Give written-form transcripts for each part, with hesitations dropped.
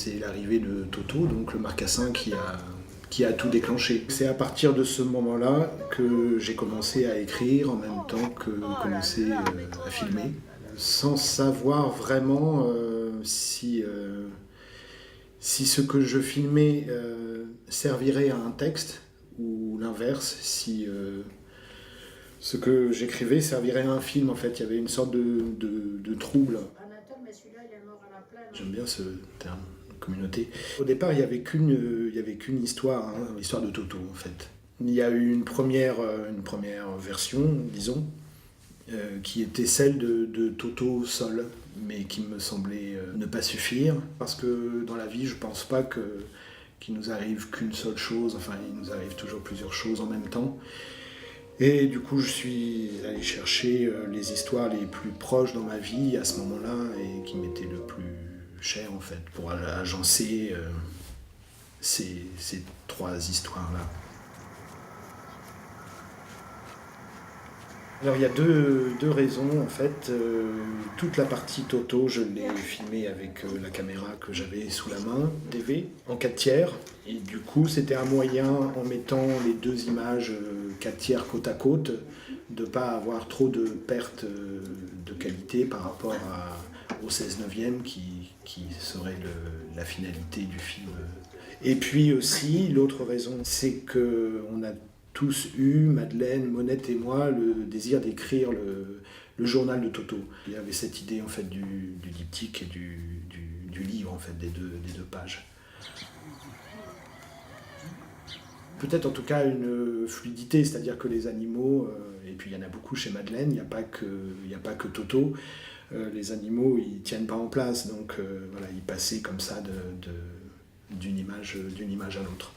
c'est l'arrivée de Toto, donc le marcassin qui a tout déclenché. C'est à partir de ce moment-là que j'ai commencé à écrire en même temps que commencer à filmer, sans savoir vraiment si ce que je filmais servirait à un texte ou l'inverse, si ce que j'écrivais servirait à un film. En fait, il y avait une sorte de trouble. J'aime bien ce terme, communauté. Au départ, il n'y avait qu'une histoire, hein, l'histoire de Toto en fait. Il y a eu une première version, disons, qui était celle de Toto seul, mais qui me semblait ne pas suffire, parce que dans la vie, je pense pas qu'il nous arrive qu'une seule chose, enfin, il nous arrive toujours plusieurs choses en même temps. Et du coup, je suis allé chercher les histoires les plus proches dans ma vie à ce moment-là et qui m'étaient le plus chères, en fait, pour agencer ces trois histoires-là. Alors il y a deux raisons en fait. Toute la partie Toto, je l'ai filmée avec la caméra que j'avais sous la main, DV, en 4 tiers. Et du coup, c'était un moyen, en mettant les deux images 4 tiers côte à côte, de ne pas avoir trop de pertes de qualité par rapport au 16/9 qui serait la finalité du film. Et puis aussi, l'autre raison, c'est qu'on a tous eu, Madeleine, Monette et moi, le désir d'écrire le journal de Toto. Il y avait cette idée en fait du diptyque et du livre en fait, des deux pages. Peut-être en tout cas une fluidité, c'est-à-dire que les animaux, et puis il y en a beaucoup chez Madeleine, il n'y a pas que Toto, les animaux ils tiennent pas en place, donc voilà, ils passaient comme ça d'une image à l'autre.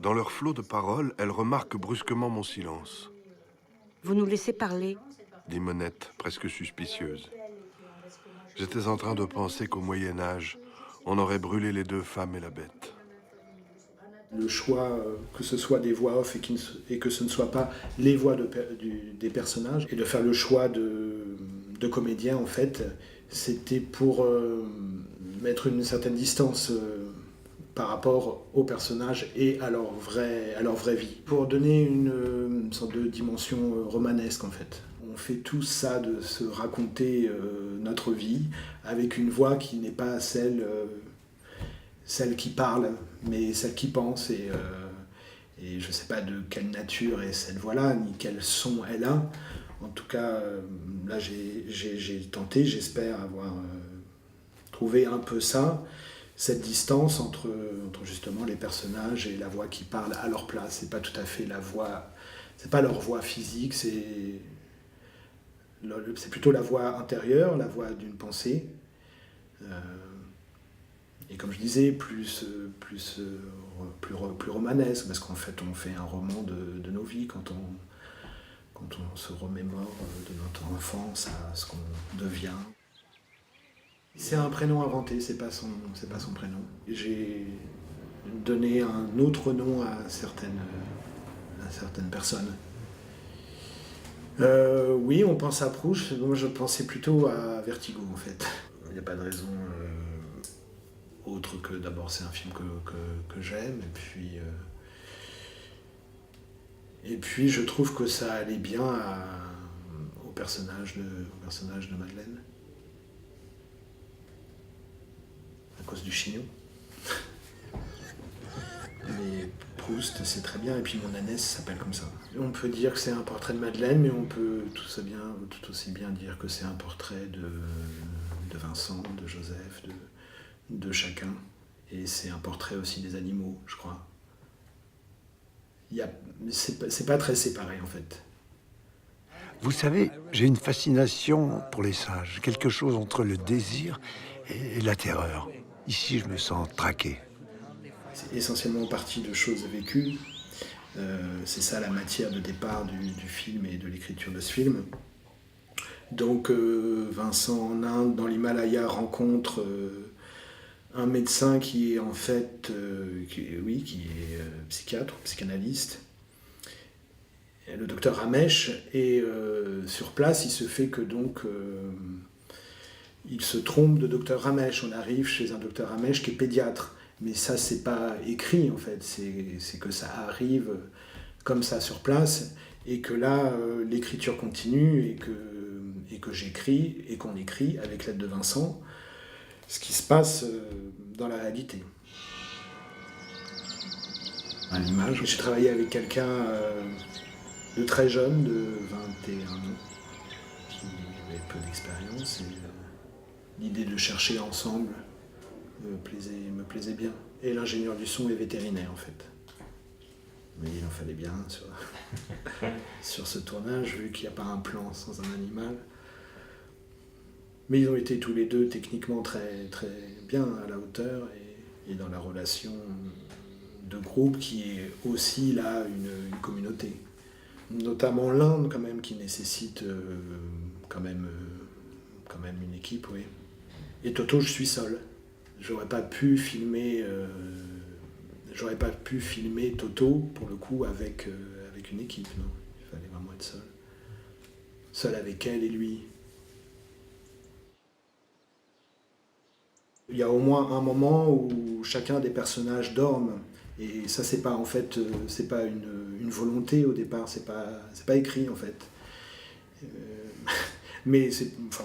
Dans leur flot de paroles, elle remarque brusquement mon silence. Vous nous laissez parler, Dit Monette, presque suspicieuse. J'étais en train de penser qu'au Moyen-Âge, on aurait brûlé les deux femmes et la bête. Le choix, que ce soit des voix off et que ce ne soit pas les voix des personnages, et de faire le choix de comédiens, en fait, c'était pour mettre une certaine distance par rapport aux personnages et à leur vraie vie. Pour donner une sorte de dimension romanesque, en fait. On fait tout ça de se raconter notre vie avec une voix qui n'est pas celle qui parle, mais celle qui pense, et je ne sais pas de quelle nature est cette voix-là, ni quel son elle a. En tout cas, là j'ai tenté, j'espère avoir trouvé un peu ça, cette distance entre justement les personnages et la voix qui parle à leur place. C'est pas tout à fait la voix, c'est pas leur voix physique, c'est plutôt la voix intérieure, la voix d'une pensée. Et comme je disais, plus romanesque, parce qu'en fait on fait un roman de nos vies quand on se remémore de notre enfance à ce qu'on devient. C'est un prénom inventé, c'est pas son prénom. J'ai donné un autre nom à certaines personnes. Oui, on pense à Proust. Moi, je pensais plutôt à Vertigo, en fait. Il n'y a pas de raison autre que d'abord c'est un film que j'aime, et puis je trouve que ça allait bien au personnage de Madeleine. À cause du chignon. Mais Proust, c'est très bien, et puis mon ânesse s'appelle comme ça. On peut dire que c'est un portrait de Madeleine, mais on peut tout aussi bien dire que c'est un portrait de Vincent, de Joseph, de chacun. Et c'est un portrait aussi des animaux, je crois. C'est pas très séparé, en fait. Vous savez, j'ai une fascination pour les singes, quelque chose entre le désir et la terreur. Ici, je me sens traqué. C'est essentiellement parti de choses vécues. C'est ça la matière de départ du film et de l'écriture de ce film. Donc Vincent en Inde, dans l'Himalaya, rencontre un médecin qui est en fait qui est psychiatre, psychanalyste, le docteur Ramesh, et sur place il se fait que donc il se trompe de docteur Ramèche. On arrive chez un docteur Ramèche qui est pédiatre. Mais ça, c'est pas écrit, en fait. C'est que ça arrive comme ça sur place, et que là, l'écriture continue, et que j'écris, et qu'on écrit avec l'aide de Vincent, ce qui se passe dans la réalité. À l'image, j'ai travaillé avec quelqu'un de très jeune, de 21 ans, qui avait peu d'expérience, et l'idée de chercher ensemble me plaisait bien. Et l'ingénieur du son est vétérinaire, en fait. Mais il en fallait bien sur ce tournage, vu qu'il n'y a pas un plan sans un animal. Mais ils ont été tous les deux techniquement très, très bien à la hauteur, et dans la relation de groupe qui est aussi là une communauté. Notamment l'Inde, quand même, qui nécessite quand même une équipe, oui. Et Toto, je suis seul. J'aurais pas pu filmer Toto, pour le coup, avec une équipe, non. Il fallait vraiment être seul. Seul avec elle et lui. Il y a au moins un moment où chacun des personnages dorment. Et ça, c'est pas en fait, c'est pas une volonté au départ, c'est pas écrit en fait. Mais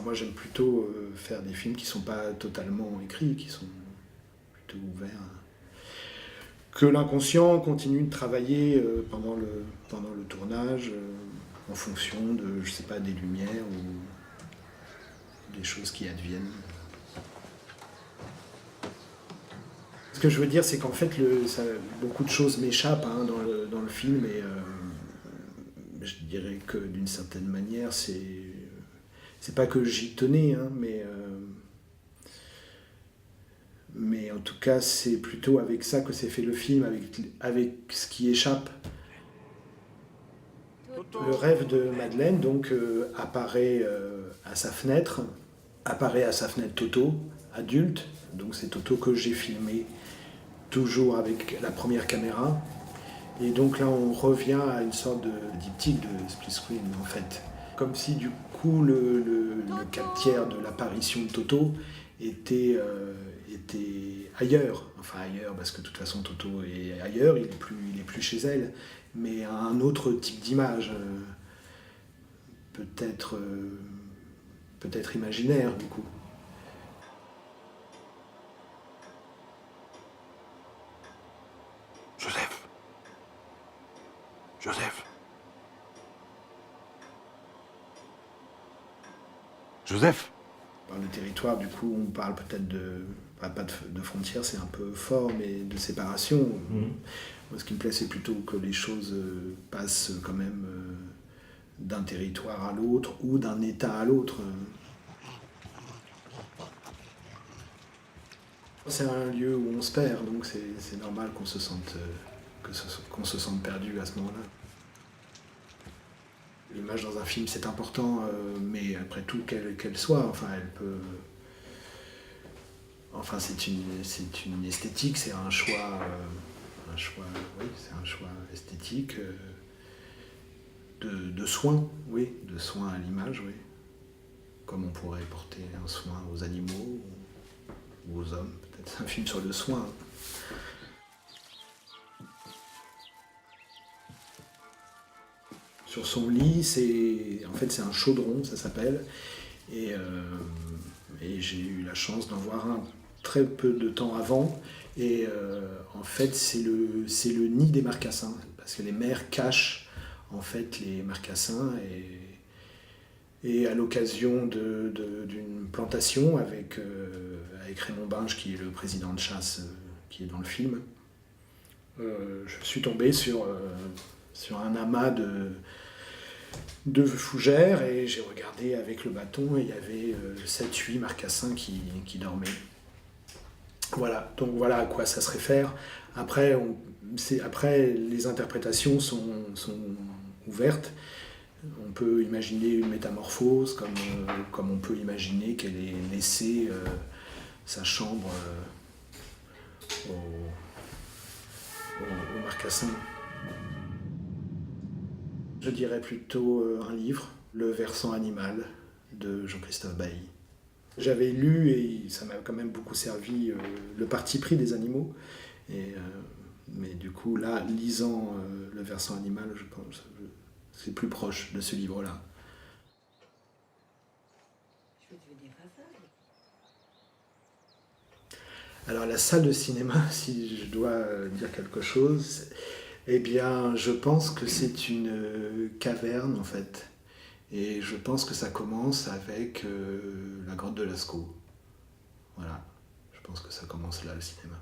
moi j'aime plutôt faire des films qui sont pas totalement écrits, qui sont plutôt ouverts. Que l'inconscient continue de travailler pendant le tournage, en fonction de, je sais pas, des lumières ou des choses qui adviennent. Ce que je veux dire, c'est qu'en fait, beaucoup de choses m'échappent dans le film, et je dirais que d'une certaine manière, c'est pas que j'y tenais, hein, mais en tout cas, c'est plutôt avec ça que s'est fait le film, avec ce qui échappe. Le rêve de Madeleine, donc, apparaît à sa fenêtre Toto, adulte, donc c'est Toto que j'ai filmé toujours avec la première caméra. Et donc là, on revient à une sorte de diptyque de split screen, en fait. Comme si, du coup, le 4/3 de l'apparition de Toto était ailleurs. Enfin, ailleurs, parce que de toute façon, Toto est ailleurs, il est plus chez elle, mais à un autre type d'image. Peut-être imaginaire, du coup. Joseph. Par le territoire, du coup, on parle peut-être pas de frontières, c'est un peu fort, mais de séparation. Moi, ce qui me plaît, c'est plutôt que les choses passent quand même d'un territoire à l'autre ou d'un état à l'autre. C'est un lieu où on se perd, donc c'est normal qu'on se sente perdu à ce moment-là. L'image dans un film, c'est important, mais après tout, qu'elle soit, enfin, elle peut... Enfin, c'est une esthétique, c'est un choix, oui, c'est un choix esthétique de soin, oui, de soin à l'image, oui. Comme on pourrait porter un soin aux animaux ou aux hommes, peut-être c'est un film sur le soin. Sur son lit, c'est un chaudron, ça s'appelle, et j'ai eu la chance d'en voir un très peu de temps avant, et en fait c'est le nid des marcassins, parce que les mères cachent en fait les marcassins, et à l'occasion d'une plantation avec Raymond Binge, qui est le président de chasse qui est dans le film, je suis tombé sur un amas de fougères, et j'ai regardé avec le bâton, et il y avait 7-8 marcassins qui dormaient. Voilà, donc voilà à quoi ça se réfère. Après, les interprétations sont ouvertes. On peut imaginer une métamorphose, comme on peut imaginer qu'elle ait laissé sa chambre aux marcassins. Je dirais plutôt un livre, Le versant animal, de Jean-Christophe Bailly. J'avais lu, et ça m'a quand même beaucoup servi, le parti pris des animaux. Mais du coup, là, lisant le versant animal, je pense que c'est plus proche de ce livre-là. Alors la salle de cinéma, si je dois dire quelque chose, eh bien je pense que c'est une caverne en fait. Et je pense que ça commence avec la grotte de Lascaux. Voilà, je pense que ça commence là le cinéma.